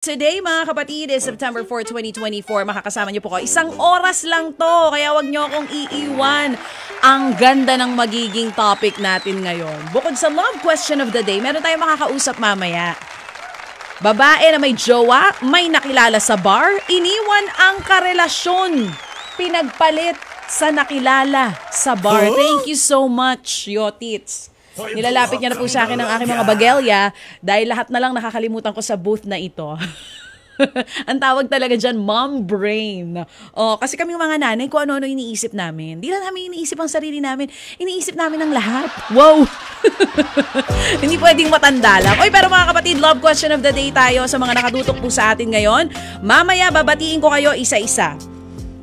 Today mga kapatid is September 4, 2024. Makakasama niyo po ko. Isang oras lang to, kaya wag niyo akong iiwan. Ang ganda ng magiging topic natin ngayon. Bukod sa love question of the day, meron tayong makakausap mamaya. Babae na may jowa, may nakilala sa bar, iniwan ang karelasyon. Pinagpalit sa nakilala sa bar. Thank you so much, Yotits. Nilalapit niya na po sa akin ang aking mga bagelya dahil lahat na lang nakakalimutan ko sa booth na ito. Ang tawag talaga dyan, mom brain. Kasi kami mga nanay, kung ano-ano iniisip namin. Di lang namin iniisip ang sarili namin, iniisip namin ang lahat. Wow! Hindi pwedeng matanda lang. Pero mga kapatid, love question of the day tayo sa mga nakatutok po sa atin ngayon. Mamaya, babatiin ko kayo isa-isa.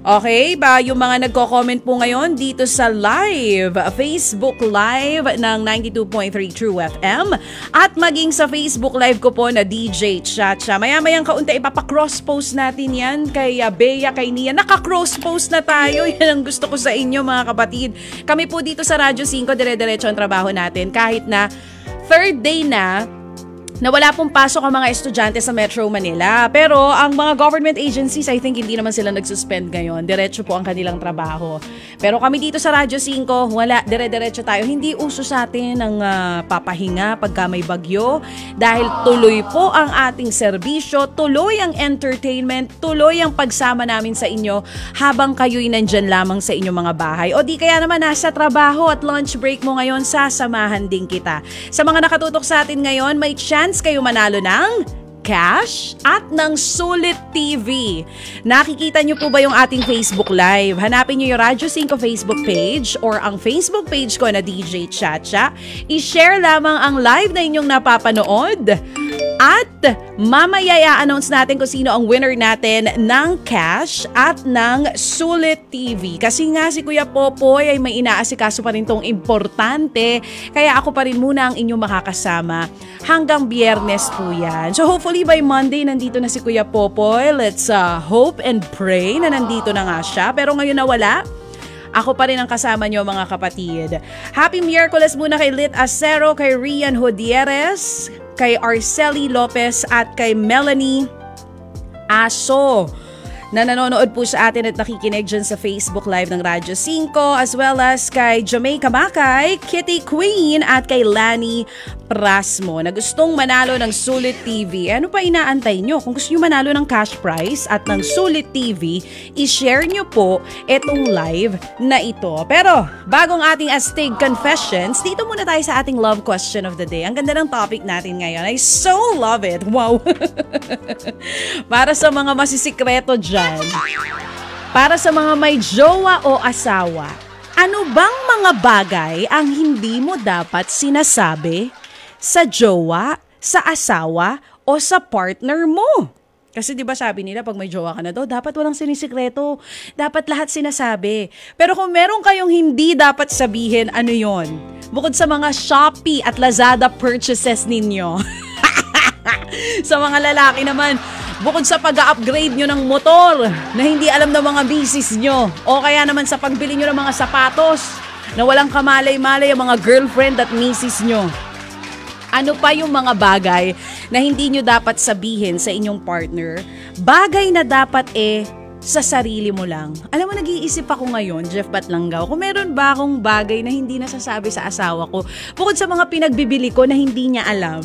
Okay, ba yung mga nagko-comment po ngayon dito sa live, Facebook Live ng 92.3 True FM at maging sa Facebook Live ko po na DJ Chacha. Maya-mayang kaunti ipapa-cross-post natin yan kay Bea, kay Nia. Naka-cross-post na tayo. Yan ang gusto ko sa inyo mga kapatid. Kami po dito sa Radyo 5, dire-diretso ang trabaho natin kahit na third day na wala pong pasok ang mga estudyante sa Metro Manila. Pero ang mga government agencies, I think hindi naman sila nagsuspend ngayon. Diretso po ang kanilang trabaho. Pero kami dito sa Radyo 5, wala, dire-diretso tayo. Hindi uso sa atin ang papahinga pagka may bagyo. Dahil tuloy po ang ating serbisyo, tuloy ang entertainment, tuloy ang pagsama namin sa inyo habang kayo'y nandyan lamang sa inyong mga bahay. O di kaya naman nasa trabaho at lunch break mo ngayon, sasamahan din kita. Sa mga nakatutok sa atin ngayon, may chance kayo manalo ng cash at ng Sulit TV. Nakikita nyo po ba yung ating Facebook Live? Hanapin nyo yung Radyo 5 Facebook page or ang Facebook page ko na DJ Chacha. I-share lamang ang live na inyong napapanood. At mamaya i-announce natin kung sino ang winner natin ng cash at ng Sulit TV. Kasi nga si Kuya Popoy ay may inaasikaso pa rin tong importante. Kaya ako pa rin muna ang inyong makakasama hanggang Biyernes po yan. So hopefully by Monday nandito na si Kuya Popoy. Let's hope and pray na nandito na nga siya. Pero ngayon nawala. Ako pa rin ang kasama nyo mga kapatid. Happy Miyerkules muna kay Lit Acero, kay Rian Hodieres, kay Arceli Lopez at kay Melanie Aso na nanonood po sa atin at nakikinig dyan sa Facebook Live ng Radyo 5, as well as kay Jamaica Makay, Kitty Queen at kay Lani Prasmo na gustong manalo ng Sulit TV. Ano pa inaantay nyo? Kung gusto nyo manalo ng cash prize at ng Sulit TV, i-share nyo po itong live na ito. Pero bagong ating Astig Confessions, dito muna tayo sa ating love question of the day. Ang ganda ng topic natin ngayon. I so love it. Wow! Para sa mga masisikreto dyan, para sa mga may jowa o asawa, ano bang mga bagay ang hindi mo dapat sinasabi sa jowa, sa asawa, o sa partner mo? Kasi di ba sabi nila pag may jowa ka na daw, dapat walang sinisikreto. Dapat lahat sinasabi. Pero kung meron kayong hindi dapat sabihin, ano yon? Bukod sa mga Shopee at Lazada purchases ninyo. Sa mga lalaki naman, bukod sa pag-upgrade nyo ng motor na hindi alam ng mga misis nyo, o kaya naman sa pagbili nyo ng mga sapatos na walang kamalay-malay ang mga girlfriend at misis nyo. Ano pa yung mga bagay na hindi nyo dapat sabihin sa inyong partner? Bagay na dapat sa sarili mo lang. Alam mo, nag-iisip ako ngayon, Jeff Batlanggaw, kung meron ba akong bagay na hindi nasasabi sa asawa ko, bukod sa mga pinagbibili ko na hindi niya alam.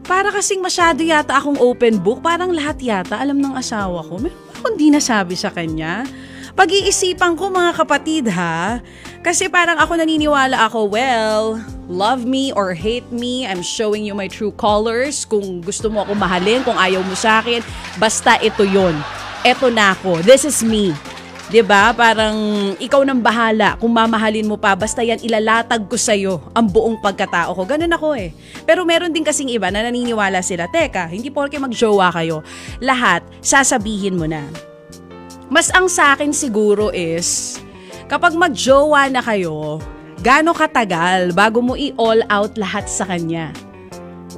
Para kasing masyado yata akong open book, parang lahat yata alam ng asawa ko. Meron ba akong di nasabi sa kanya? Pag-iisipan ko mga kapatid ha, kasi parang ako naniniwala ako, well, love me or hate me, I'm showing you my true colors. Kung gusto mo ako mahalin, kung ayaw mo sa akin, basta ito yon. Ito na ako, this is me. 'Di ba? Parang ikaw nang bahala kung mamahalin mo pa, basta yan ilalatag ko sa'yo ang buong pagkatao ko. Ganun ako Pero meron din kasing iba na naniniwala sila, teka, hindi porke magjowa kayo, lahat sasabihin mo na. Mas ang sa akin siguro is, kapag magjowa na kayo, gaano katagal bago mo i-all out lahat sa kanya?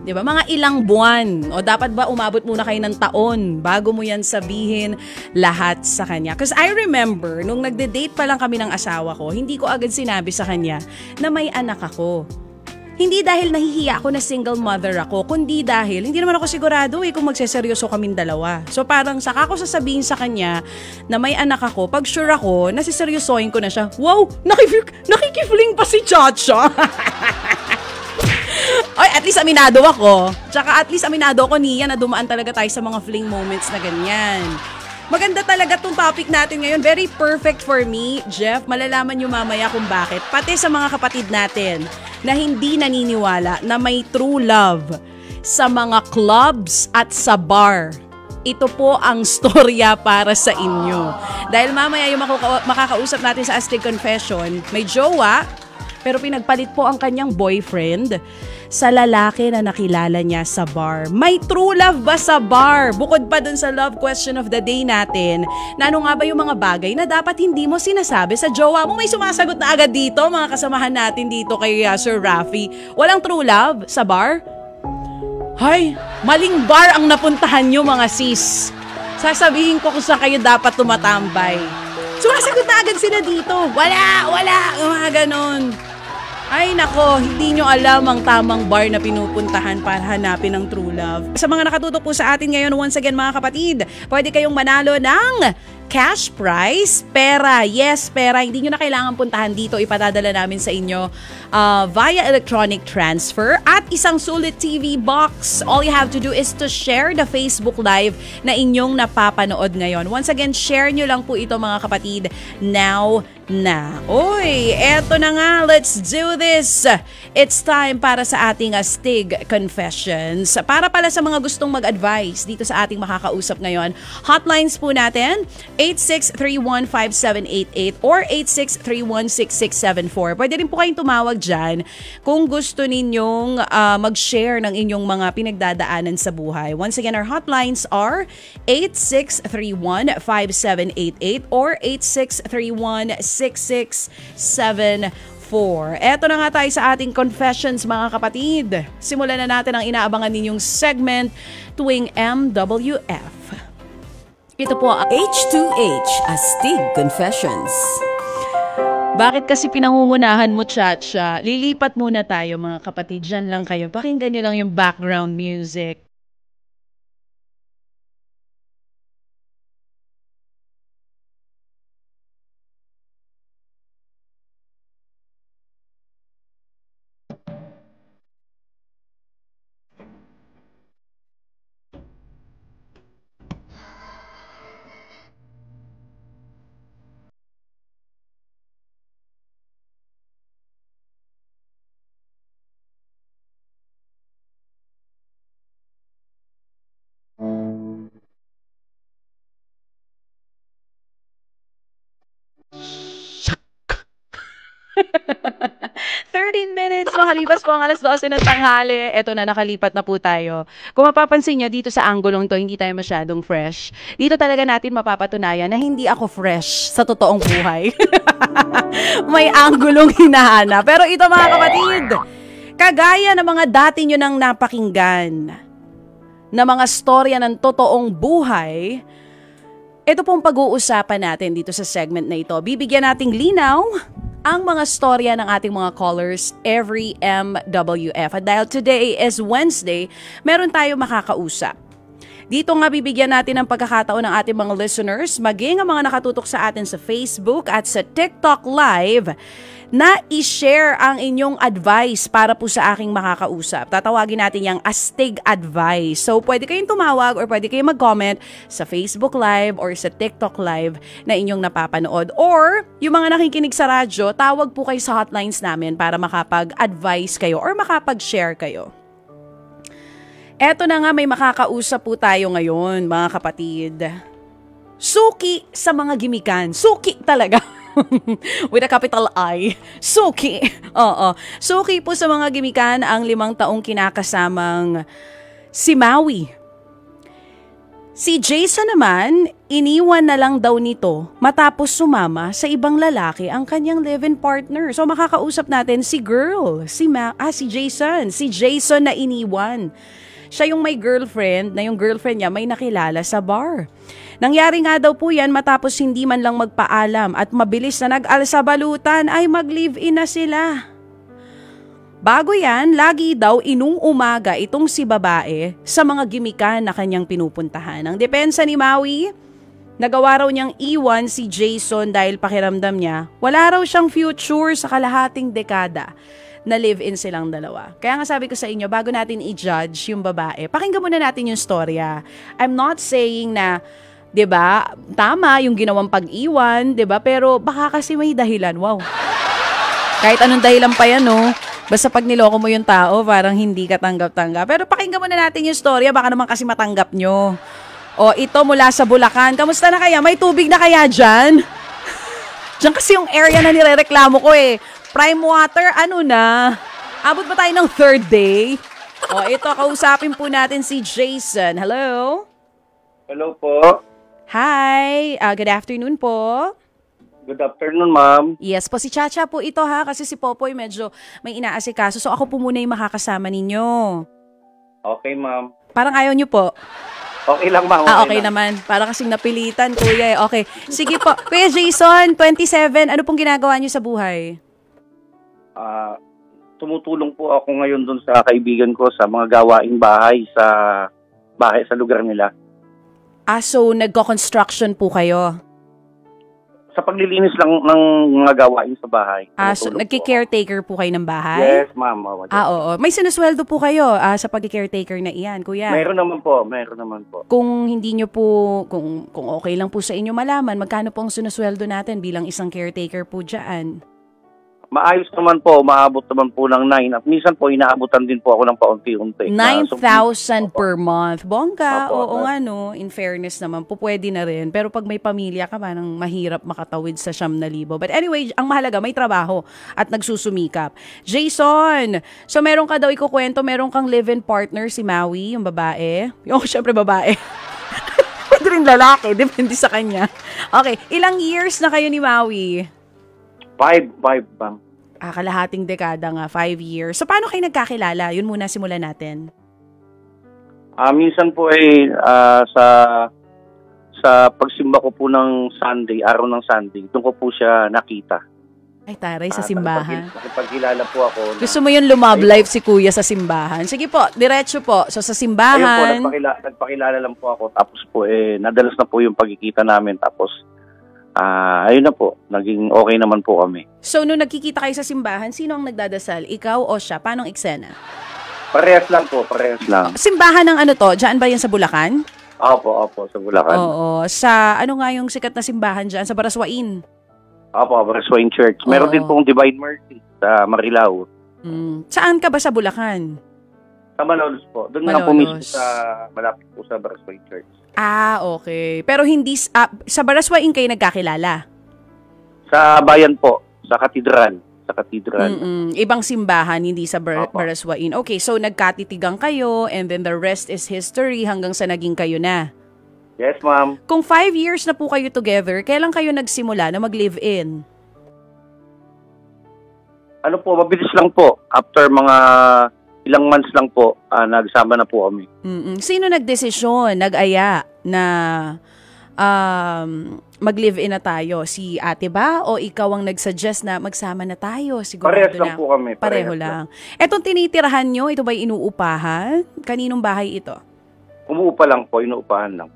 Diba? Mga ilang buwan o dapat ba umabot muna kayo ng taon bago mo yan sabihin lahat sa kanya? Because I remember, nung nagde-date pa lang kami ng asawa ko, hindi ko agad sinabi sa kanya na may anak ako. Hindi dahil nahihiya ako na single mother ako, kundi dahil hindi naman ako sigurado kung magseseryoso kaming dalawa. So parang saka ko sasabihin sa kanya na may anak ako, pag sure ako, nasiseryosohin ko na siya. Wow, nakikifling pa si Chacha. Oy, at least aminado ako. Tsaka at least aminado ako niya na dumaan talaga tayo sa mga fling moments na ganyan. Maganda talaga tong topic natin ngayon. Very perfect for me, Jeff. Malalaman nyo mamaya kung bakit. Pati sa mga kapatid natin na hindi naniniwala na may true love sa mga clubs at sa bar. Ito po ang storya para sa inyo. Dahil mamaya yung makakausap natin sa Astig Confession, may jowa, pero pinagpalit po ang kanyang boyfriend sa lalaki na nakilala niya sa bar. May true love ba sa bar? Bukod pa dun sa love question of the day natin, na ano nga ba yung mga bagay na dapat hindi mo sinasabi sa jowa mo? May sumasagot na agad dito, mga kasamahan natin dito kay Sir Raffy. Walang true love sa bar? Hay, maling bar ang napuntahan nyo mga sis. Sasabihin ko kung saan kayo dapat tumatambay. Sumasagot na agad sila dito. Wala, mga ganon. Ay nako, hindi nyo alam ang tamang bar na pinupuntahan para hanapin ang true love. Sa mga nakatutok po sa atin ngayon, once again mga kapatid, pwede kayong manalo ng cash prize, pera. Yes, pera. Hindi nyo na kailangan puntahan dito. Ipadadala namin sa inyo via electronic transfer at isang sulit TV box. All you have to do is to share the Facebook Live na inyong napapanood ngayon. Once again, share nyo lang po ito mga kapatid now na. Uy, eto na nga. Let's do this. It's time para sa ating Astig Confessions. Para pala sa mga gustong mag-advise dito sa ating makakausap ngayon, hotlines po natin 86315788 or 86316674. Pwede rin po kayong tumawag dyan kung gusto ninyong mag-share ng inyong mga pinagdadaanan sa buhay. Once again, our hotlines are 86315788 or 86316674. Eto na nga tayo sa ating confessions mga kapatid. Simulan na natin ang inaabangan ninyong segment tuwing MWF. Ito po ang H2H Astig Confessions. Bakit kasi pinangungunahan mo, Chacha? Lilipat muna tayo mga kapatid. Diyan lang kayo. Pakinggan nyo lang yung background music. Minutes, makalipas po ang alas 12 ng tanghali. Eto na, nakalipat na po tayo. Kung mapapansin nyo, dito sa anggulong to, hindi tayo masyadong fresh. Dito talaga natin mapapatunayan na hindi ako fresh sa totoong buhay. May anggulong hinahanap. Pero ito mga kapatid, kagaya ng mga dati nyo nang napakinggan na mga storya ng totoong buhay, ito pong pag-uusapan natin dito sa segment na ito. Bibigyan nating linaw ang mga storya ng ating mga callers every MWF. At dahil today is Wednesday, meron tayo makakausap. Dito nga bibigyan natin ng pagkakataon ng ating mga listeners, maging ang mga nakatutok sa atin sa Facebook at sa TikTok Live, na i-share ang inyong advice para po sa aking makakausap. Tatawagin natin yung Astig Advice. So, pwede kayong tumawag or pwede kayong mag-comment sa Facebook Live or sa TikTok Live na inyong napapanood. Or, yung mga nakikinig sa radyo, tawag po kayo sa hotlines namin para makapag-advise kayo or makapag-share kayo. Eto na nga, may makakausap po tayo ngayon, mga kapatid. Suki sa mga gimikan. Suki talaga. With a capital I. Suki. Oo. Suki po sa mga gimikan ang 5 taong kinakasamang si Maui. Si Jason naman, iniwan na lang daw nito matapos sumama sa ibang lalaki ang kanyang live-in partner. So makakausap natin si girl, si Jason. Si Jason na iniwan. Siya yung may girlfriend, na yung girlfriend niya may nakilala sa bar. Nangyari nga daw po yan matapos hindi man lang magpaalam at mabilis na nag-alsabalutan ay mag-live-in na sila. Bago yan, lagi daw inung umaga itong si babae sa mga gimikan na kanyang pinupuntahan. Ang depensa ni Maui, nagawa raw niyang iwan si Jason dahil pakiramdam niya, wala raw siyang future sa kalahating dekada na live-in silang dalawa. Kaya nga sabi ko sa inyo, bago natin i-judge yung babae, pakinggan muna natin yung storya. I'm not saying na, 'di ba, tama yung ginawang pag-iwan, 'di ba? Pero baka kasi may dahilan. Wow. Kahit anong dahilan pa yan, no? Basta pag niloko mo yung tao, parang hindi ka tanggap-tanggap. Pero pakinggan muna natin yung storya, baka naman kasi matanggap nyo. O ito mula sa Bulacan. Kamusta na kaya? May tubig na kaya dyan? Diyan kasi yung area na nirereklamo ko eh. Prime water, ano na? Abot ba tayo ng third day? O ito, kausapin po natin si Jason. Hello? Hello po. Hi, good afternoon po. Good afternoon, ma'am. Yes po, si Chacha po ito ha, kasi si Popoy medyo may inaasikaso. So ako po muna yung makakasama ninyo. Okay, ma'am. Parang ayaw nyo po. Okay lang, ma'am. Okay naman. Para kasing napilitan, kuya eh. Okay. Sige po. Kuya Jason, 27, ano pong ginagawa niyo sa buhay? Tumutulong po ako ngayon dun sa kaibigan ko sa mga gawaing bahay sa lugar nila. So nagko-construction po kayo? Sa paglilinis lang ng mga gawain sa bahay. So nagki-caretaker po kayo ng bahay? Yes, ma'am. Oo. May sinusweldo po kayo sa pag-caretaker na iyan, kuya? Meron naman po. Kung hindi nyo po, kung okay lang po sa inyo malaman, magkano po ang sinusweldo natin bilang isang caretaker po dyan? Maayos naman po, maabot naman po ng 9. At minsan po, inaabutan din po ako ng paunti-unti. 9,000 per month. Bongga, Opo, oo nga no. In fairness naman, po pwede na rin. Pero pag may pamilya ka, parang mahirap makatawid sa 9,000. But anyway, ang mahalaga, may trabaho at nagsusumikap. Jason, so meron ka daw ikukwento, meron kang live-in partner, si Maui, yung babae. Yung syempre babae. Pwede rin lalaki, depende sa kanya. Okay, ilang years na kayo ni Maui? 5, ma'am. Kalahating dekada nga, 5 years. So, paano kayo nagkakilala? Yun muna, simulan natin. Minsan po sa pagsimba ko po ng Sunday, araw ng Sunday, doon ko po siya nakita. Ay, taray, sa simbahan. Nakipagkilala po ako. Gusto mo yung lumab life si kuya sa simbahan? Sige po, diretso po. So, sa simbahan. Ayun po, nagpakilala lang po ako. Tapos po, nadalas na po yung pagkikita namin. Tapos, ayun na po, naging okay naman po kami. So, nung nagkikita kayo sa simbahan, sino ang nagdadasal? Ikaw o siya? Paano eksena? Parehas lang po, parehas lang. Simbahan ng ano to? Diyan ba yan sa Bulacan? Opo, sa Bulacan. Oo. Sa ano nga yung sikat na simbahan dyan? Sa Baraswain? Opo, Baraswain Church. Meron din pong Divine Mercy sa Marilao. Saan ka ba sa Bulacan? Sa Malolos po. Doon lang po mismo malapit po sa Baraswain Church. Okay. Pero hindi, sa Baraswain kayo nagkakilala? Sa bayan po, sa katedral. Ibang simbahan, hindi sa Baraswain. Okay, so nagkatitigang kayo and then the rest is history hanggang sa naging kayo na. Yes, ma'am. Kung 5 years na po kayo together, kailan kayo nagsimula na mag-live-in? Ano po, mabilis lang po. After mga ilang months lang po, nagsama na po kami. Sino nagdesisyon, nag-aya na mag-live-in na tayo? Si ate ba? O ikaw ang nagsuggest na magsama na tayo? Sigurado Parehas lang na. po kami. Pareho lang. Etong tinitirahan nyo, ito ba'y inuupahan? Kaninong bahay ito? Umuupa lang po, inuupahan lang.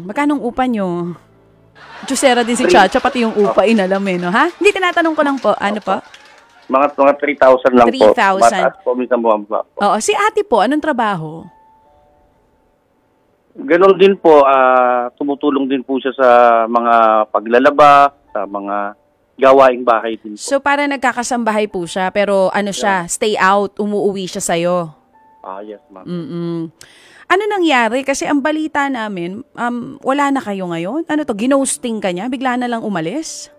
Magkano ang upa nyo? Diyosera din si Chacha, pati yung upa inalam no? Ha? Hindi, tinatanong ko lang po. Ano po? Mga 3,000 lang 3,000. po. Mataas po, minsan bumaba po. Oo, si ate po, anong trabaho? Ganon din po, tumutulong din po siya sa mga paglalaba, sa mga gawaing bahay din po. So, para nagkakasambahay po siya, pero ano siya, stay out, umuuwi siya sa'yo? Yes, ma'am. Ano nangyari? Kasi ang balita namin, wala na kayo ngayon? Ano to, ginosting ka niya? Bigla na lang umalis?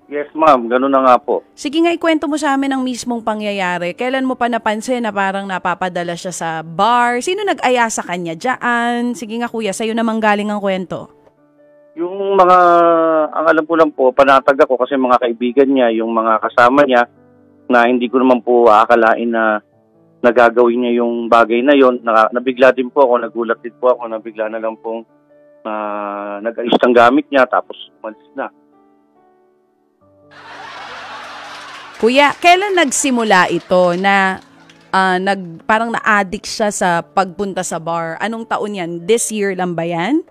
Yes, ma'am. Ganun na nga po. Sige nga, ikwento mo sa amin ang mismong pangyayari. Kailan mo pa napansin na parang napapadala siya sa bar? Sino nag-aya sa kanya dyan? Sige nga, kuya, sa'yo naman galing ang kwento. Yung mga, ang alam ko lang po, panatag ako kasi mga kaibigan niya, yung mga kasama niya, na hindi ko naman po aakalain na nagagawin niya yung bagay na yon. Nabigla din po ako, nagulat din po ako, nabigla na lang pong nag-ayos ng gamit niya, tapos umalis na. Kuya, kailan nagsimula ito na parang na-addict siya sa pagpunta sa bar? Anong taon yan? This year lang ba yan?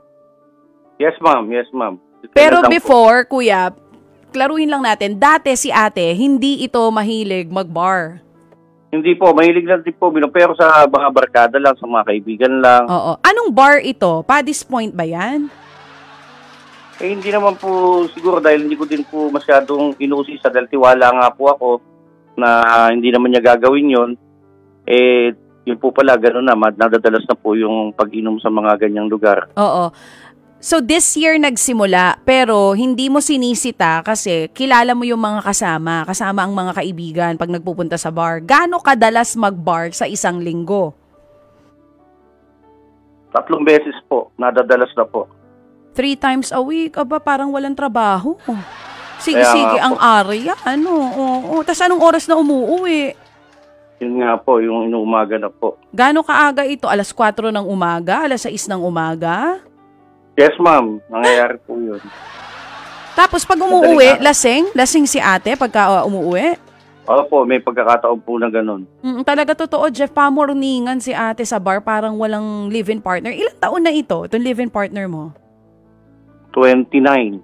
Yes, ma'am. Yes, ma'am. Pero before, kuya, klaruhin lang natin, dati si ate, hindi ito mahilig mag-bar. Hindi po, mahilig lang din po. Pero sa mga barkada lang, sa mga kaibigan lang. Oo. Anong bar ito? Paddy's Point ba yan? Hindi naman po siguro dahil hindi ko din po masyadong inuusisa dahil tiwala nga po ako na hindi naman niya gagawin yon. Yun po pala, gano'n na, nadadalas na po yung pag-inom sa mga ganyang lugar. Oo. So this year nagsimula, pero hindi mo sinisita kasi kilala mo yung mga kasama ang mga kaibigan pag nagpupunta sa bar. Gaano kadalas mag-bar sa isang linggo? 3 beses po, nadadalas na po. 3 times a week? Aba, parang walang trabaho. Sige, ang area. Oo. Tapos anong oras na umuuwi? Yun nga po, yung inuumaga na po. Gaano kaaga ito? Alas 4 ng umaga? Alas 6 ng umaga? Yes, ma'am. Nangyayari po yun. Tapos pag umuuwi, lasing si ate pagka umuuwi? Oo po, may pagkakataon po na ganun. Talaga totoo, Jeff, pamorningan si ate sa bar, parang walang live-in partner. Ilang taon na ito, itong live-in partner mo? 29.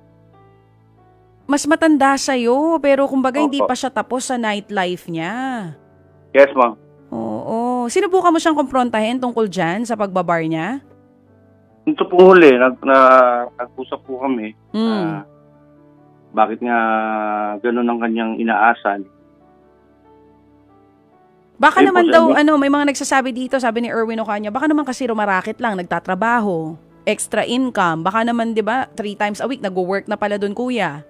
Mas matanda sa'yo, pero kumbaga hindi Opo. pa siya tapos sa nightlife niya. Yes, ma'am. Oo. Sinubukan mo siyang komprontahin tungkol dyan sa pagbabar niya? Ito po huli, nag-usap po kami. Bakit nga ganun ang kanyang inaasal? Baka naman daw, may mga nagsasabi dito, sabi ni Erwin Ocaña, baka naman kasi rumaraket lang, nagtatrabaho, extra income, baka naman, di ba, 3 times a week, nag-work na pala doon, kuya.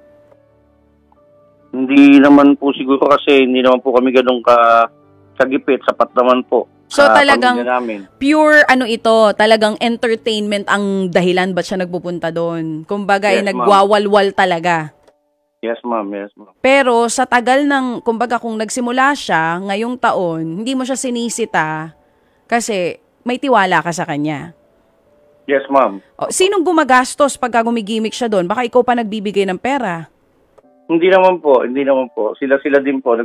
Hindi naman po siguro kasi hindi naman po kami ganun kagipit, sapat naman po. So talagang pure ito, talagang entertainment ang dahilan ba't siya nagpupunta doon. Kumbaga, yes, nagwawalwal talaga. Yes, ma'am. Yes, ma'am. Pero sa tagal ng, kumbaga kung nagsimula siya ngayong taon, hindi mo siya sinisita kasi may tiwala ka sa kanya. Yes, ma'am. Sinong gumagastos pagka gumigimik siya doon? Baka ikaw pa nagbibigay ng pera. Hindi naman po. Sila din po,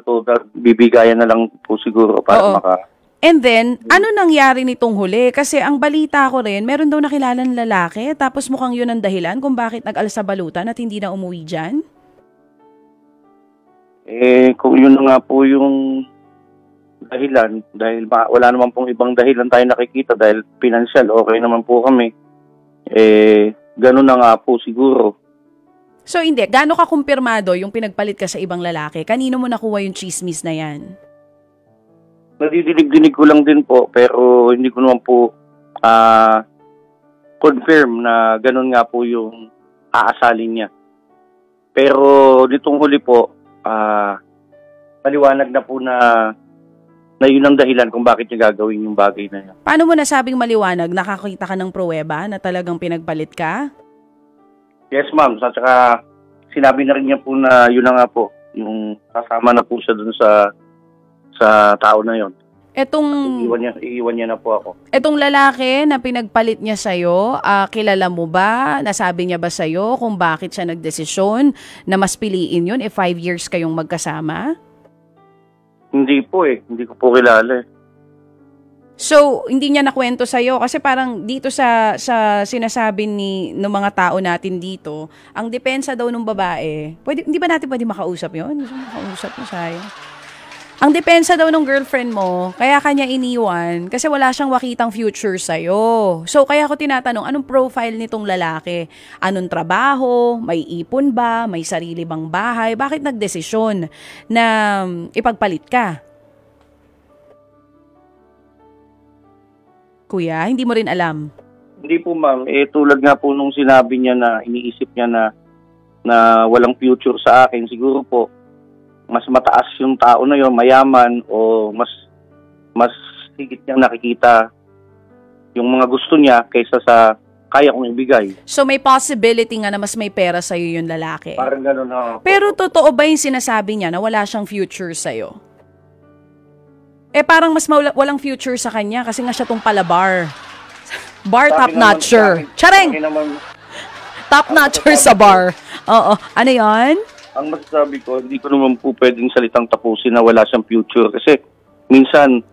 bibigayan na lang po siguro para And then, ano nangyari nitong huli? Kasi ang balita ko rin, meron daw nakilalang lalaki, tapos mukhang yun ang dahilan kung bakit nag-alsa balutan at hindi na umuwi dyan? Kung yun nga po yung dahilan, dahil wala naman pong ibang dahilan tayo nakikita dahil financial, okay naman po kami. Ganun na nga po siguro. So hindi, gaano ka kumpirmado yung pinagpalit ka sa ibang lalaki? Kanino mo nakuha yung chismis na yan? Nadidinig-dinig ko lang din po, pero hindi ko naman po confirm na ganun nga po yung aasalin niya. Pero ditong huli po, maliwanag na po na yun ang dahilan kung bakit niya gagawin yung bagay na yun. Paano mo nasabing maliwanag? Nakakita ka ng pruweba na talagang pinagpalit ka? Yes, ma'am. At saka sinabi na rin niya po na yun na nga po, yung kasama na po siya dun sa tao na yon. Iiwan niya na po ako. Etong lalaki na pinagpalit niya sa'yo, kilala mo ba? Nasabi niya ba sa'yo kung bakit siya nagdesisyon na mas piliin yun 5 years kayong magkasama? Hindi po Hindi ko po kilala So, hindi niya nakwento sa'yo kasi parang dito sa sinasabi ng mga tao natin dito, ang depensa daw ng babae, hindi ba natin pwede makausap yun? Makausap mo sa'yo. Ang depensa daw ng girlfriend mo, kaya kanya iniwan kasi wala siyang makitang future sa'yo. So, kaya ko tinatanong, anong profile nitong lalaki? Anong trabaho? May ipon ba? May sarili bang bahay? Bakit nagdesisyon na ipagpalit ka? Kuya, hindi mo rin alam? Hindi po, ma'am. Tulad nga po nung sinabi niya na iniisip niya na walang future sa akin, siguro po, mas mataas yung tao na yun, mayaman, o mas higit niyang nakikita yung mga gusto niya kaysa sa kaya kong ibigay. So may possibility nga na mas may pera sa'yo yung lalaki? Parang gano'n na. Pero totoo ba yung sinasabi niya na wala siyang future sa'yo? Parang mas walang future sa kanya kasi nga siya tong palabar. Bar top-notcher. Charing! Top-notcher sa bar. Oo. Ano yon? ang masasabi ko, hindi ko naman po pwedeng salitang tapusin na wala siyang future. Kasi minsan,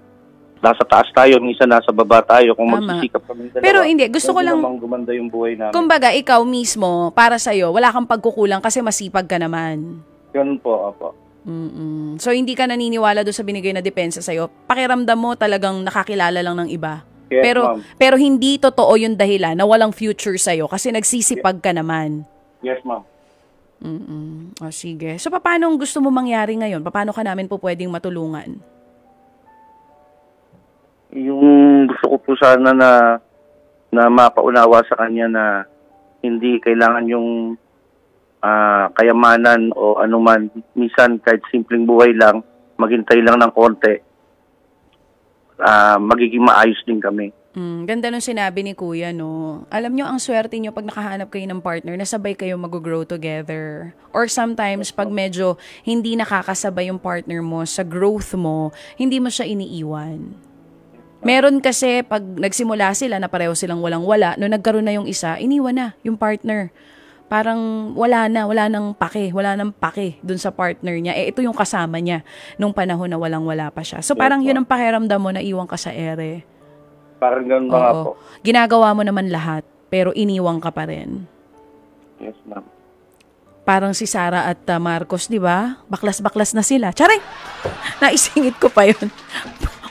nasa taas tayo, minsan nasa baba tayo. Kung Tama. magsisikap kami dalawa, Pero hindi, gusto ko lang, namang gumanda yung buhay namin. kumbaga, ikaw mismo, para sa'yo, wala kang pagkukulang kasi masipag ka naman. Ganun po, opo. So, hindi ka naniniwala doon sa binigay na depensa sa'yo. Pakiramdam mo talagang nakakilala lang ng iba. Yes, pero ma'am. pero hindi totoo yung dahilan na walang future sa'yo kasi nagsisipag ka naman. Yes, ma'am. O sige. So, paano gusto mo mangyari ngayon? Paano ka namin po pwedeng matulungan? Yung gusto ko po sana na mapaunawa sa kanya na hindi kailangan yung kayamanan o anuman. Minsan kahit simpleng buhay lang, maghintay lang ng konti, magiging maayos din kami. Ganda nung sinabi ni Kuya, no? Alam nyo, ang swerte nyo pag nakahanap kayo ng partner, nasabay kayo mag-grow together. Or sometimes, pag medyo hindi nakakasabay yung partner mo sa growth mo, hindi mo siya iniiwan. Meron kasi, pag nagsimula sila na pareho silang walang-wala, no nagkaroon na yung isa, iniwan na yung partner. Parang wala nang pake dun sa partner niya. Ito yung kasama niya nung panahon na walang-wala pa siya. So parang yun ang pakiramdam mo na iwan ka sa ere. Parang ganun ba nga po? Ginagawa mo naman lahat, pero iniwang ka pa rin. Yes, ma'am. Parang si Sarah at Marcos, di ba? Baklas-baklas na sila. Charay! Naisingit ko pa yun.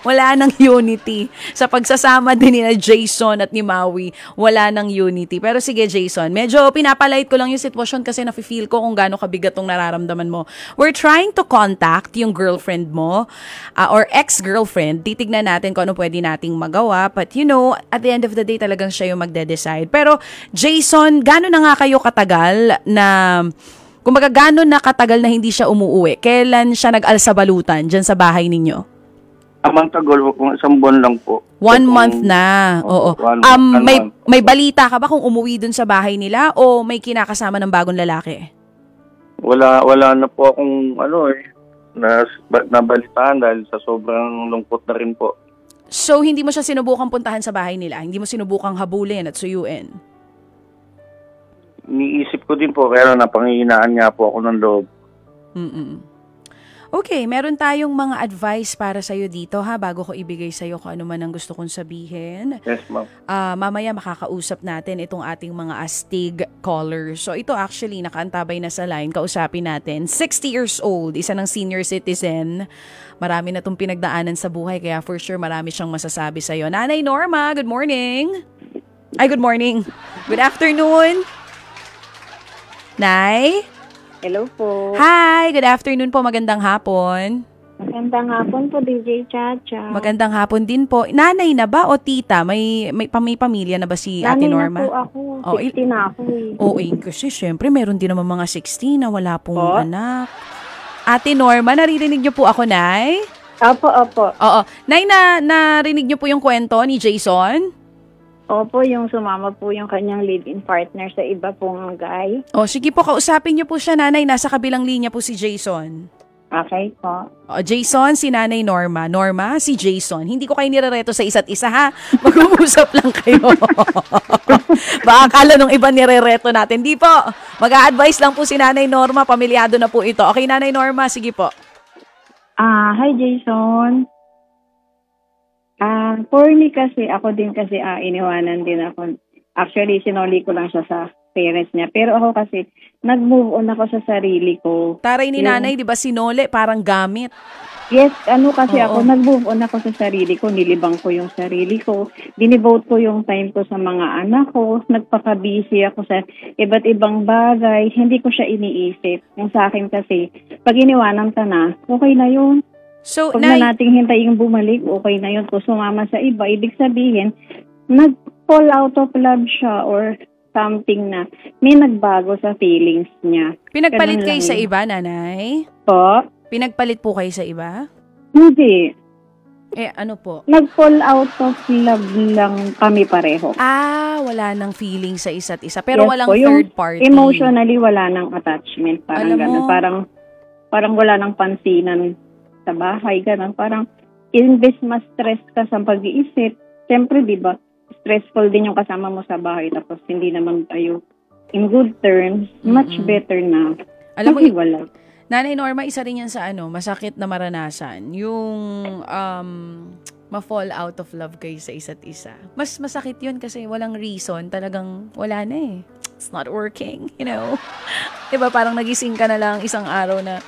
Wala nang unity. Sa pagsasama din ni Jason at ni Maui, wala nang unity. Pero sige, Jason, medyo pinapalight ko lang yung sitwasyon kasi nafe-feel ko kung gaano kabigat tong nararamdaman mo. We're trying to contact yung girlfriend mo or ex-girlfriend. Titignan natin kung ano pwede nating magawa. But you know, at the end of the day, talagang siya yung magde-decide. Pero Jason, gaano na nga kayo katagal na... Kumbaga, gaano na katagal na hindi siya umuuwi? Kailan siya nag-alsabalutan dyan sa bahay ninyo? Amang tagol, kung isang buwan lang po. 1 month na. Oo. May balita ka ba kung umuwi dun sa bahay nila o may kinakasama ng bagong lalaki? Wala na po akong nabalitaan dahil sa sobrang lungkot na rin po. So, hindi mo siya sinubukang puntahan sa bahay nila? Hindi mo sinubukang habulin at suyuin? Niisip ko din po, kaya napangihinaan nga po ako ng loob. Okay, meron tayong mga advice para sa'yo dito ha, bago ko ibigay sa'yo kung ano man ang gusto kong sabihin. Yes, ma'am. Mamaya makakausap natin itong ating mga astig callers. So ito actually, nakaantabay na sa line, kausapin natin. 60 years old, isa ng senior citizen. Marami na itong pinagdaanan sa buhay, kaya for sure marami siyang masasabi sa'yo. Nanay Norma, good morning. Ay, good morning. Good afternoon. Nay? Hello po. Hi, good afternoon po. Magandang hapon. Magandang hapon po, DJ Chacha. Magandang hapon din po. Nanay na ba o tita? May pamilya na ba si Ate Norma? Nanay na po ako. 60 na ako eh. Oo, kasi syempre meron din naman mga 60 na wala pong anak. Ate Norma, naririnig niyo po ako, Nay? Opo. Oo. Nay, narinig niyo po yung kwento ni Jason? Opo, yung sumama po yung kanyang live-in partner sa iba pong guy. O, sige po, kausapin niyo po siya, Nanay. Nasa kabilang linya po si Jason. Okay po. O, Jason, si Nanay Norma. Norma, si Jason. Hindi ko kayo nirereto sa isa't isa, ha? Mag-uusap lang kayo. Baka akala nung iba nirereto natin. Di po. Mag-a-advise lang po si Nanay Norma. Pamilyado na po ito. Okay, Nanay Norma, sige po. Hi, Jason. For me kasi, ako din kasi iniwanan din ako. Actually, sinoli ko lang siya sa parents niya. Pero ako kasi, nag-move on ako sa sarili ko. Taray ni Nanay, di ba sinole? Parang gamit. Yes, kasi ako, nag-move on ako sa sarili ko. Nilibang ko yung sarili ko. Dinivote ko yung time ko sa mga anak ko. Nagpaka-busy ako sa iba't ibang bagay. Hindi ko siya iniisip. Yung sa akin kasi, pag iniwanan ka na, okay na yun. So, Huwag na nating hintayin bumalik, okay na yun. Kung sumama sa iba, ibig sabihin, nag-fall out of love siya or something na may nagbago sa feelings niya. Pinagpalit kayo sa iba, Nanay? Po? Pinagpalit po kayo sa iba? Hindi. Ano po? Nag-fall out of love lang kami pareho. Wala nang feeling sa isa't isa. Pero yes, walang po, third party. Emotionally, wala nang attachment. Parang Alam ganun. mo, Parang wala nang pansinan sa bahay, ganun. Parang, imbes mas stress ka sa pag-iisip, siyempre, di ba, stressful din yung kasama mo sa bahay, tapos hindi naman tayo in good terms, much better na. Alam mo, Wala. Nanay Norma, isa rin yan sa masakit na maranasan. Yung ma-fall out of love kayo sa isa't isa. Mas masakit yun kasi walang reason. Talagang wala na eh. It's not working, you know. Diba parang nagising ka na lang isang araw na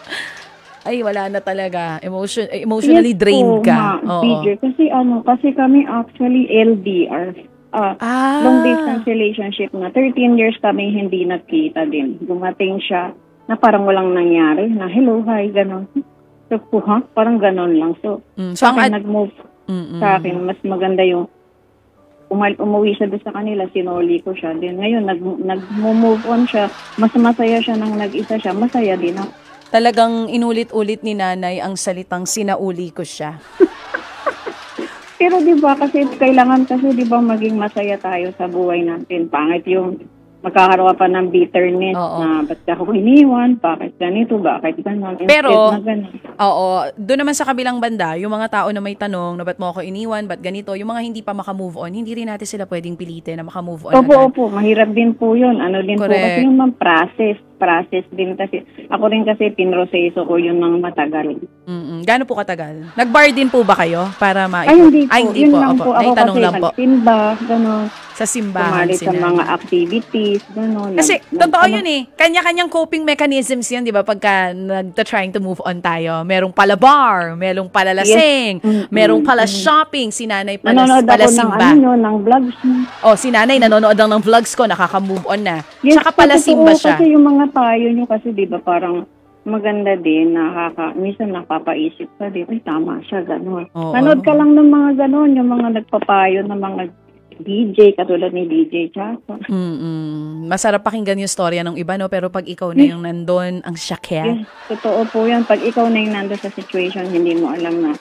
ay wala na talaga. Emotionally drained ka. BJ, kasi kami actually LDR. Long distance relationship na 13 years kami hindi nagkita din. Dumating siya na parang walang nangyari, na hello, hi, gano'n. So, parang gano'n lang. So nag-move sa akin, mas maganda yung umuwi siya doon sa kanila, sinoli ko siya. Then ngayon, nag-move on siya, mas masaya siya nang nag-isa siya, masaya din ako. Talagang inulit-ulit ni nanay ang salitang sinauli ko siya. Pero di ba kasi kailangan kasi di ba maging masaya tayo sa buhay natin. Pangit yung magkakaroon pa ng bitterness na ba't ako iniwan, bakit ganito, bakit gano'n. Pero, doon naman sa kabilang banda, yung mga tao na may tanong na ba't mo ako iniwan, ba't ganito, yung mga hindi pa makamove on, hindi rin natin sila pwedeng pilitin na makamove on. Opo, mahirap din po yun. Din Correct. Po kasi yung process din kasi. Ako rin kasi pinroseso ko yun ng matagal. Gaano po katagal? Nag-bar din po ba kayo para hindi po. Hindi po. Ako kasi nagsimba, gano'n. Sa simbahan sa mga activities, gano'n. Kasi, totoo yun eh. Kanya-kanyang coping mechanisms yan, di ba? Pagka trying to move on tayo. Merong pala bar, merong pala lasing, merong pala shopping, si nanay pala simba. Nanonood ako ng vlogs. Si nanay nanonood ng vlogs ko, nakaka-move on na. Yes, tsaka pala simba siya. Kasi yung mga tayo nyo kasi, di ba, parang maganda din, minsan napapaisip ka din, ay tama siya, gano'n. Nanood ka lang ng mga gano'n, yung mga nagpapayo ng mga DJ, katulad ni DJ Chaco. Masarap pakinggan yung storya ng iba, no? Pero pag ikaw na yung nandun, ang syakya. Yes, totoo po yan. Pag ikaw na yung nandun sa situation, hindi mo alam na,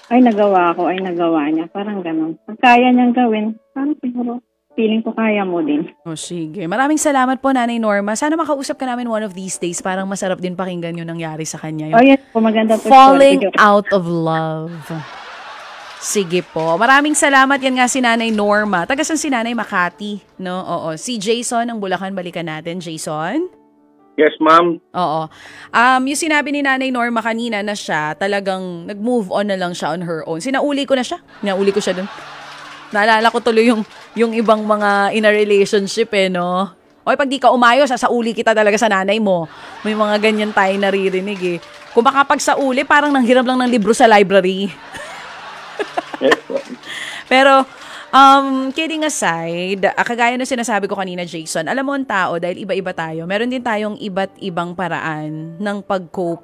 ay nagawa ko, ay nagawa niya. Parang gano'n. Pag kaya niyang gawin, parang siguro, feeling ko kaya mo din. Sige. Maraming salamat po, Nanay Norma. Sana makausap ka namin one of these days. Parang masarap din pakinggan yung nangyari sa kanya. Yes po, maganda po. Falling out of love. Sige po. Maraming salamat. Yan nga si Nanay Norma. Tagasan si Nanay Makati, no? Oo. Si Jason ng Bulacan, balikan natin. Jason? Yes, ma'am. Oo. Yung sinabi ni Nanay Norma kanina na siya, talagang nag-move on na lang siya on her own. Sinauli ko na siya. Sinauli ko siya dun. Naalala ko tuloy yung ibang mga in a relationship no? Pag di ka umayos, sasauli kita talaga sa nanay mo. May mga ganyan tayo naririnig Kung makapagsauli, parang nanghiram lang ng libro sa library. Pero, kidding aside, kagaya na sinasabi ko kanina, Jason, alam mo ang tao, dahil iba-iba tayo, meron din tayong iba't ibang paraan ng pag-cope,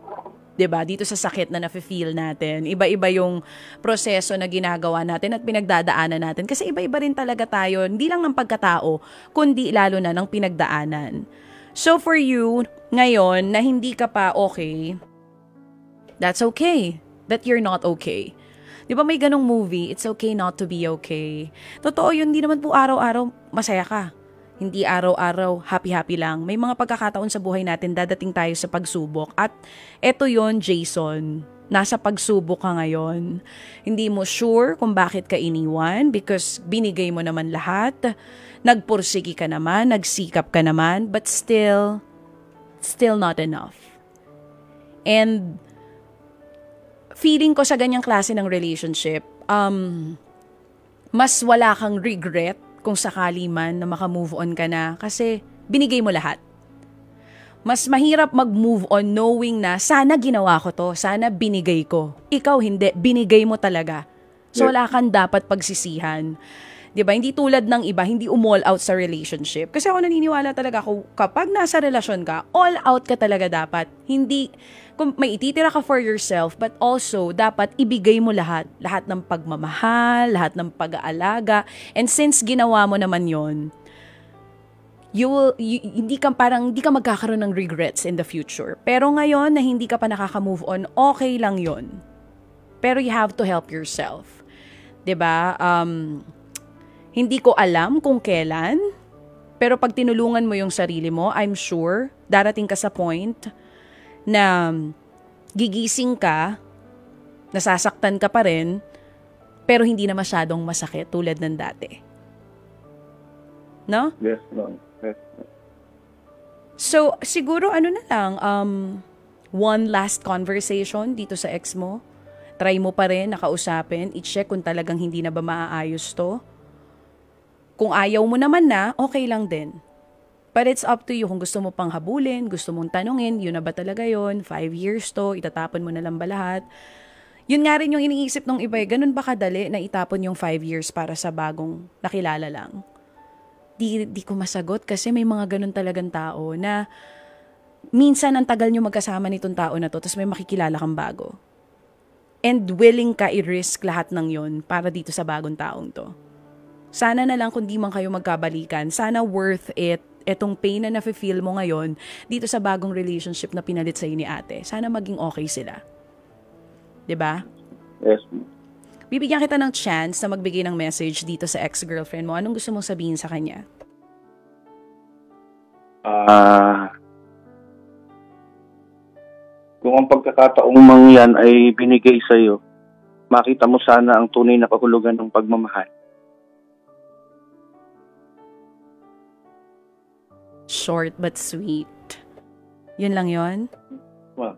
diba? Dito sa sakit na nafe-feel natin. Iba-iba yung proseso na ginagawa natin at pinagdadaanan natin. Kasi iba-iba rin talaga tayo, hindi lang ng pagkatao, kundi lalo na ng pinagdaanan. So for you, ngayon, na hindi ka pa okay, that's okay. That you're not okay. Di ba may ganong movie, It's Okay Not to Be Okay. Totoo yun, hindi naman po araw-araw masaya ka. Hindi araw-araw happy-happy lang. May mga pagkakataon sa buhay natin, dadating tayo sa pagsubok. At eto yon, Jason, nasa pagsubok ka ngayon. Hindi mo sure kung bakit ka iniwan because binigay mo naman lahat. Nagpursigi ka naman, nagsikap ka naman, but still not enough. And feeling ko sa ganyang klase ng relationship, mas wala kang regret kung sakali man na makamove on ka na kasi binigay mo lahat. Mas mahirap mag-move on knowing na sana ginawa ko to, sana binigay ko. Ikaw hindi, binigay mo talaga. So wala kang dapat pagsisihan. Diba? Hindi tulad ng iba, hindi all out sa relationship. Kasi ako naniniwala talaga kapag nasa relasyon ka, all out ka talaga dapat. Hindi, kung may ititira ka for yourself, but also dapat ibigay mo lahat. Lahat ng pagmamahal, lahat ng pag-aalaga. And since ginawa mo naman yon, hindi ka magkakaroon ng regrets in the future. Pero ngayon na hindi ka pa nakaka-move on, okay lang yon. Pero you have to help yourself. 'Di ba? Hindi ko alam kung kailan, pero pag tinulungan mo yung sarili mo, I'm sure darating ka sa point na gigising ka, nasasaktan ka pa rin, pero hindi na masyadong masakit tulad ng dati. No? Yes, ma'am. Yes. So, siguro ano na lang, one last conversation dito sa ex mo. Try mo pa rin, nakausapin, i-check kung talagang hindi na ba maaayos to. Kung ayaw mo naman na, okay lang din. But it's up to you kung gusto mo pang habulin, gusto mong tanungin, yun na ba talaga yun? 5 years to, itatapon mo na lang ba lahat? Yun nga rin yung iniisip ng iba, ganun ba kadali na itapon yung 5 years para sa bagong nakilala lang? Di ko masagot kasi may mga ganun talagang tao na minsan ang tagal nyo magkasama nitong tao na to tapos may makikilala kang bago. And willing ka i-risk lahat ng yun para dito sa bagong taong to. Sana na lang kung di man kayo magkabalikan, sana worth it etong pain na nafe-feel mo ngayon dito sa bagong relationship na pinalit sa'yo ni ate. Sana maging okay sila. 'Di ba? Yes. Bibigyan kita ng chance na magbigay ng message dito sa ex-girlfriend mo. Anong gusto mong sabihin sa kanya? Kung ang pagkakataong mangyan ay binigay sa'yo, makita mo sana ang tunay na kahulugan ng pagmamahal. Short but sweet. Yun lang yon. Well,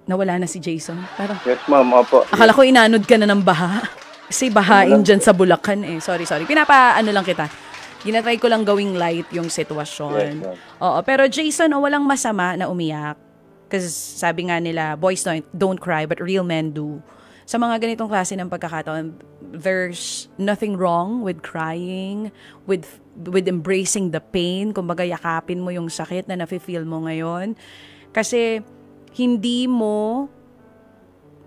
nawala na si Jason. Parang, yes, ma'am. Opo. akala ko inanod ka na ng baha. Kasi bahain dyan sa Bulacan eh. Sorry. Ano lang kita. Ginatry ko lang gawing light yung sitwasyon. Yes, Oo, pero Jason, walang masama na umiyak. Kasi sabi nga nila, boys don't cry, but real men do. Sa mga ganitong klase ng pagkakataon, there's nothing wrong with crying, with embracing the pain. Kumbaga, yakapin mo yung sakit na nafe-feel mo ngayon. Kasi hindi mo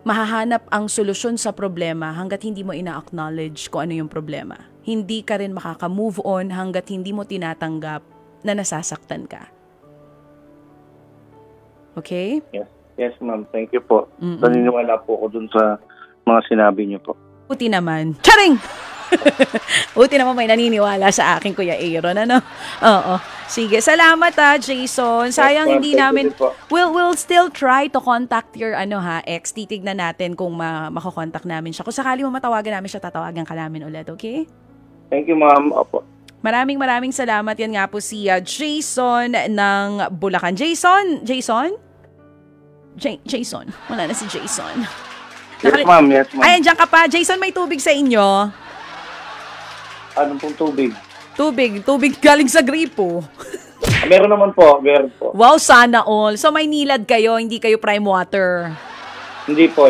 mahahanap ang solusyon sa problema hanggat hindi mo ina-acknowledge kung ano yung problema. Hindi ka rin makaka-move on hanggat hindi mo tinatanggap na nasasaktan ka. Okay? Yes, ma'am. Thank you po. Naniniwala po ako dun sa mga sinabi niyo po. Buti naman. Charing! Buti naman may naniniwala sa akin, Kuya Aaron. Ano? Oo. Sige, salamat Jason. Sayang Yes, hindi thank namin you po. we'll still try to contact your ex. Titignan natin kung mako-contact namin siya. Kung sakali mo matawagan namin siya, tatawagan ka namin ulit, okay? Thank you, ma'am. Opo. Maraming salamat. Yan nga po si Jason ng Bulacan. Jason? Jason. Wala na si Jason. Yes, ma'am. Yes, ma'am. Ayan, dyan ka pa. Jason, may tubig sa inyo. Anong pong tubig? Tubig galing sa gripo. Meron naman po. Meron po. Wow, sana all. So may nilad kayo, hindi kayo prime water. Hindi po.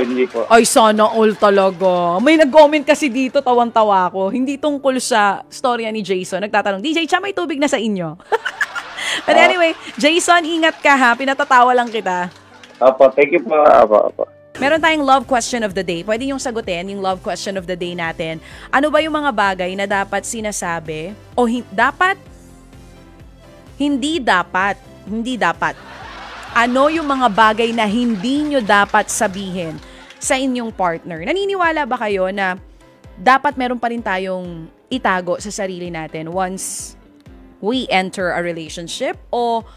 Ay, sana all talaga. May nag-comment kasi dito, tawang-tawa ko. Hindi tungkol sa storya ni Jason. Nagtatanong, DJ Cha, may tubig na sa inyo. But anyway, Jason, ingat ka ha. Pinatatawa lang kita. Opo, thank you po. Opo. Meron tayong love question of the day. Pwede yung sagutin, yung love question of the day natin. Ano ba yung mga bagay na dapat sinasabi o dapat? Hindi dapat. Ano yung mga bagay na hindi nyo dapat sabihin sa inyong partner? Naniniwala ba kayo na dapat meron pa rin tayong itago sa sarili natin once we enter a relationship? O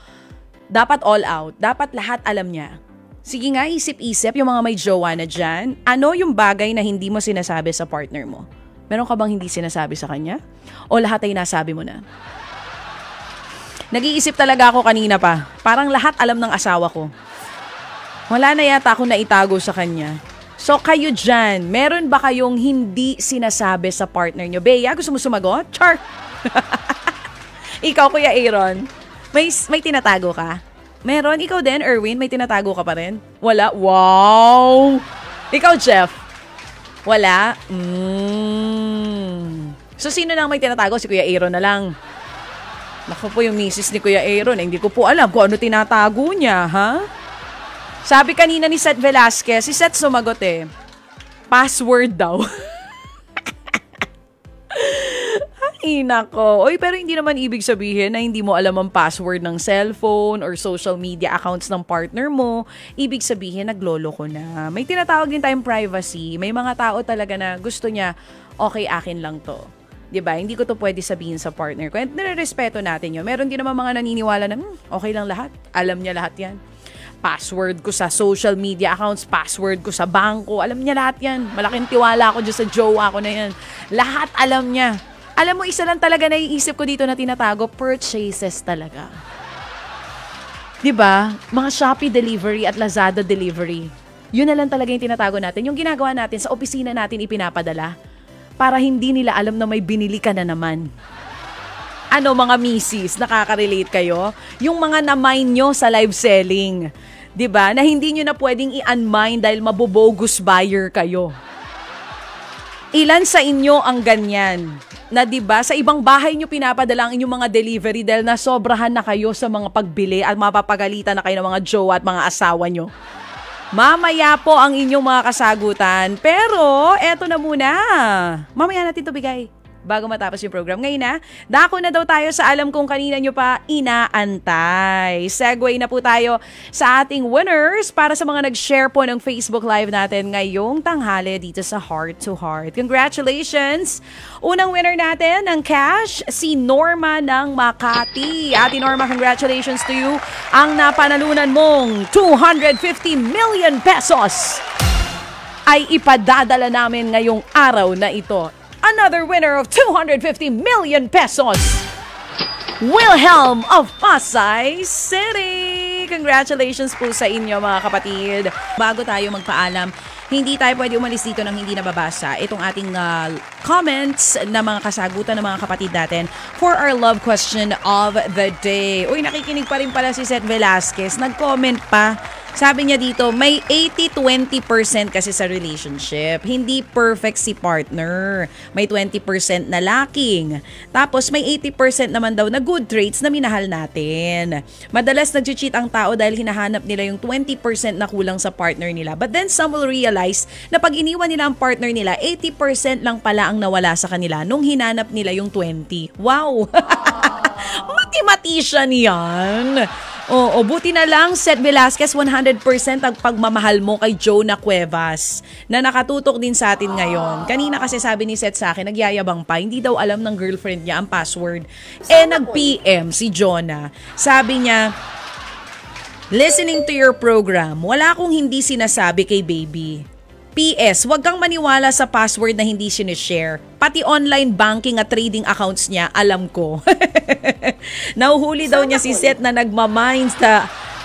dapat all out? Dapat lahat alam niya? Sige nga, isip-isip yung mga may jowa na dyan. Ano yung bagay na hindi mo sinasabi sa partner mo? Meron ka bang hindi sinasabi sa kanya? O lahat ay nasabi mo na? Nag-iisip talaga ako kanina pa. Parang lahat alam ng asawa ko. Wala na yata ako naitago sa kanya. So kayo dyan, meron ba kayong hindi sinasabi sa partner nyo? Bea, gusto mo sumagot? Char! Ikaw, Kuya Aaron, may tinatago ka? Meron? Ikaw din, Erwin? May tinatago ka pa rin? Wala? Wow! Ikaw, Jeff? Wala? So, sino lang may tinatago? Si Kuya Aaron na lang. Naku po yung misis ni Kuya Aaron. Hindi ko po alam kung ano tinatago niya, ha? Sabi kanina ni Seth Velasquez, si Seth sumagot password daw. Ay, nako. Oy, pero hindi naman ibig sabihin na hindi mo alam ang password ng cellphone or social media accounts ng partner mo. Ibig sabihin, naglolo ko na. May tinatawag din tayong privacy. May mga tao talaga na gusto niya, okay, akin lang to. 'Di ba? Hindi ko to pwede sabihin sa partner ko. And nirerespeto natin yun. Meron din naman mga naniniwala na, okay lang lahat. Alam niya lahat yan. Password ko sa social media accounts, password ko sa bangko, alam niya lahat yan. Malaking tiwala ko dyan sa jowa ko na yan. Lahat alam niya. Alam mo, isa lang talaga naiisip ko dito na tinatago, purchases talaga. 'Di ba? Mga Shopee delivery at Lazada delivery. Yun na lang talaga yung tinatago natin. Yung ginagawa natin sa opisina natin ipinapadala para hindi nila alam na may binili ka na naman. Ano mga misis, nakaka-relate kayo? Yung mga na-mine nyo sa live selling. 'Di ba? Na hindi nyo na pwedeng i-unmine dahil mabobogus buyer kayo. Ilan sa inyo ang ganyan? Na 'di ba sa ibang bahay nyo pinapadala ang inyong mga delivery dahil nasobrahan na kayo sa mga pagbili at mapapagalitan na kayo ng mga jowa at mga asawa nyo. Mamaya po ang inyong mga kasagutan. Pero eto na muna. Mamaya natin 'to bigay bago matapos yung program. Ngayon na, dako na daw tayo sa alam kong kanina nyo pa inaantay. Segue na po tayo sa ating winners para sa mga nag-share po ng Facebook Live natin ngayong tanghali dito sa Heart to Heart. Congratulations! Unang winner natin ng cash, si Norma ng Makati. Ate Norma, congratulations to you. Ang napanalunan mong 250 million pesos ay ipadadala namin ngayong araw na ito. Another winner of 250 million pesos, Wilhelm of Pasay City. Congratulations po sa inyo mga kapatid. Bago tayo magpaalam, hindi tayo pwede umalis dito nang hindi nababasa itong ating comments na mga kasagutan ng mga kapatid natin for our love question of the day. Uy, nakikinig pa rin pala si Seth Velasquez. Nag-comment pa. Sabi niya dito, may 80-20% kasi sa relationship. Hindi perfect si partner. May 20% na lacking. Tapos may 80% naman daw na good traits na minahal natin. Madalas nag-cheat ang tao dahil hinahanap nila yung 20% na kulang sa partner nila. But then some will realize na pag iniwan nila ang partner nila, 80% lang pala ang nawala sa kanila nung hinanap nila yung 20%. Wow! Mathematician yan! Oo, buti na lang, Seth Velasquez, 100% ang pagmamahal mo kay Jonah Cuevas na nakatutok din sa atin ngayon. Kanina kasi sabi ni Seth sa akin, nagyayabang pa, hindi daw alam ng girlfriend niya ang password. Nag-PM si Jonah. Sabi niya, listening to your program, wala akong hindi sinasabi kay baby. PS, wag kang maniwala sa password na hindi sinishare. Pati online banking at trading accounts niya, alam ko. Nauhuli daw niya si Seth na nagmamines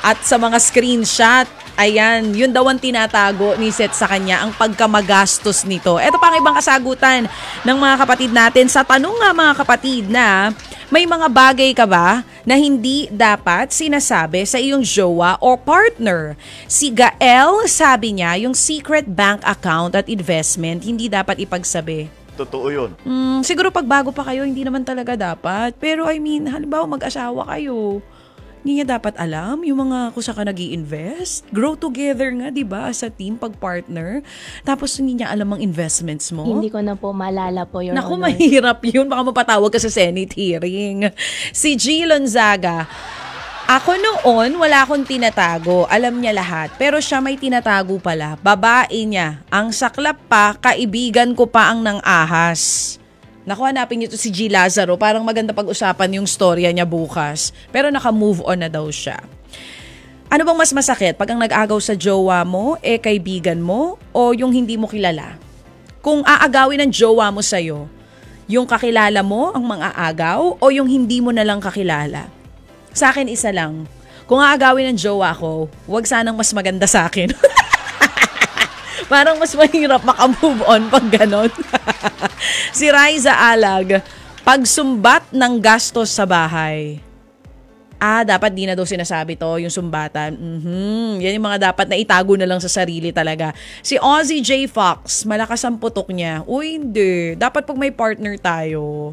at sa mga screenshot. Ayan, yun daw ang tinatago ni Seth sa kanya, ang pagkamagastos nito. Ito pa ang ibang kasagutan ng mga kapatid natin. Sa tanong nga mga kapatid na, may mga bagay ka ba na hindi dapat sinasabi sa iyong jowa o partner? Si Gael, sabi niya, yung secret bank account at investment, hindi dapat ipagsabi. Totoo yun. Siguro pag bago pa kayo, hindi naman talaga dapat. Pero I mean, halimbawa mag-asawa kayo, hindi niya dapat alam yung mga kung saan ka nag-i-invest. Grow together nga, di ba, as a team, pag-partner. Tapos hindi niya alam ang investments mo. Hindi ko na po maalala po, Your Naku, Honor. mahirap yun. Baka mapatawag ka sa Senate hearing. Si G. Lonzaga, ako noon, wala akong tinatago. Alam niya lahat. Pero siya may tinatago pala. Babae niya. Ang saklap pa, kaibigan ko pa ang nang ahas. Naku, hanapin niyo to si G. Lazaro. Parang maganda pag-usapan yung storya niya bukas. Pero naka-move on na daw siya. Ano bang mas masakit? Pag ang nag-agaw sa jowa mo, kaibigan mo, o yung hindi mo kilala? Kung aagawin ng jowa mo sa'yo, yung kakilala mo ang mga agaw, o yung hindi mo na lang kakilala? Sa akin, isa lang. Kung aagawin ng jowa ko, wag sanang mas maganda sa akin. Parang mas mahirap makamove on pag ganon. Si Raiza Alag, pagsumbat ng gastos sa bahay. Dapat di na daw sinasabi to, yung sumbatan. Yan yung mga dapat na itago na lang sa sarili talaga. Si Ozzy J. Fox, malakas ang putok niya. Uy, hindi. Dapat pag may partner tayo,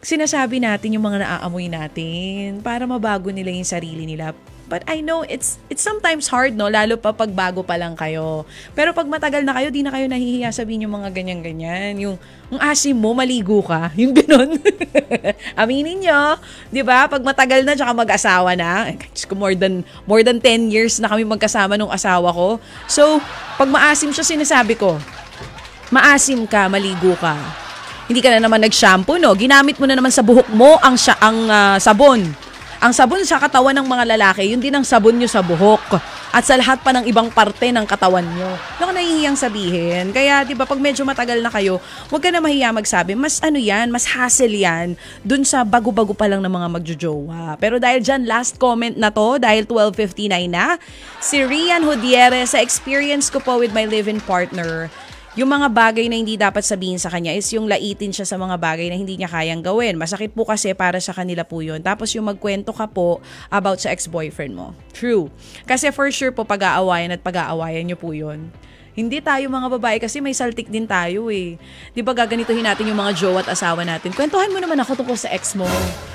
sinasabi natin yung mga naaamoy natin para mabago nila yung sarili nila. But I know it's sometimes hard, no? Lalo pa pag bago pa lang kayo. Pero pag matagal na kayo, di na kayo nahihiya sabihin yung mga ganyan-ganyan. Yung asim mo, maligo ka. Yung ganon. Aminin nyo. Di ba? Pag matagal na, tsaka mag-asawa na. More than 10 years na kami magkasama nung asawa ko. So, pag maasim siya, sinasabi ko, maasim ka, maligo ka. Hindi ka na naman nag-shampoo, no? Ginamit mo na naman sa buhok mo ang sabon. Ang sabon sa katawan ng mga lalaki, yun din ang sabon nyo sa buhok. at sa lahat pa ng ibang parte ng katawan nyo. Ano ka nahihiyang sabihin? Kaya, di ba, pag medyo matagal na kayo, huwag ka na mahiya magsabi. Mas mas hassle yan dun sa bago-bago pa lang ng mga magjojowa. Pero dahil dyan, last comment na to, dahil 12:59 na, si Rian Hudiere, sa experience ko po with my live-in partner, yung mga bagay na hindi dapat sabihin sa kanya is yung laitin siya sa mga bagay na hindi niya kayang gawin. Masakit po kasi para sa kanila po yun. Tapos yung magkwento ka po about sa ex-boyfriend mo. True. Kasi for sure po pag-aawayan at pag-aawayan nyo po yun. Hindi tayo mga babae kasi may saltik din tayo eh. Di ba gaganituhin natin yung mga jowa at asawa natin? Kwentuhan mo naman ako tungkol sa ex mo.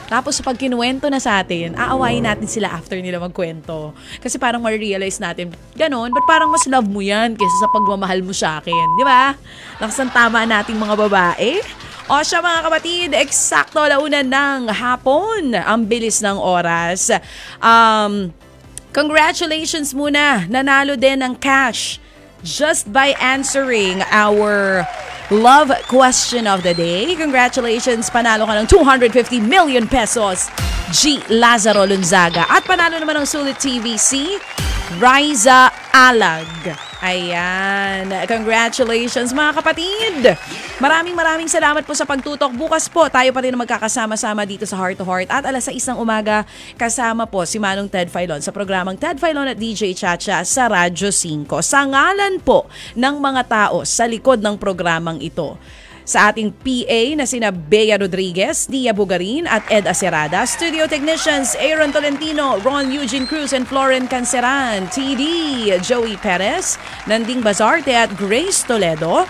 Tapos pag kinuwento na sa atin, aawayin natin sila after nila magkwento. Kasi parang ma-realize natin, ganon, but parang mas love mo yan kaysa sa pagmamahal mo sa akin. Di ba? Lakas tama nating mga babae. O siya mga kapatid, eksakto alauna ng hapon. Ang bilis ng oras. Congratulations muna. Nanalo din ng cash just by answering our love question of the day. Congratulations, panalo ka ng 250 million pesos, G. Lazaro Lunzaga. At panalo naman ng sulit TVC, Riza Alag. Ayan. Congratulations mga kapatid. Maraming salamat po sa pagtutok. Bukas po tayo pa rin magkakasama-sama dito sa Heart to Heart. At 6:00 ng umaga, kasama po si Manong Ted Filon sa programang Ted Filon at DJ Chacha sa Radyo 5. Sa ngalan po ng mga tao sa likod ng programang ito. Sa ating PA na sina Bea Rodriguez, Nia Bugarin at Ed Acerada. Studio technicians Aaron Tolentino, Ron Eugene Cruz and Floren Canceran. TD, Joey Perez, Nanding Bazarte at Grace Toledo.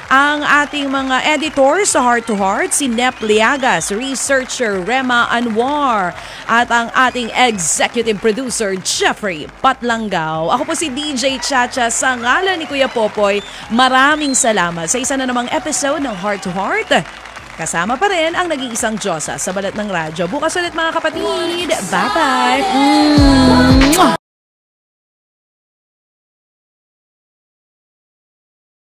Ang ating mga editors sa Heart to Heart, si Nep Liagas, researcher Rema Anwar, at ang ating executive producer Jeffrey Patlanggaw. Ako po si DJ Chacha sa ngalan ni Kuya Popoy. Maraming salamat sa isa na namang episode ng Heart to Heart. Kasama pa rin ang nag-iisang Diyosa sa balat ng radyo. Bukas ulit mga kapatid. Bye-bye!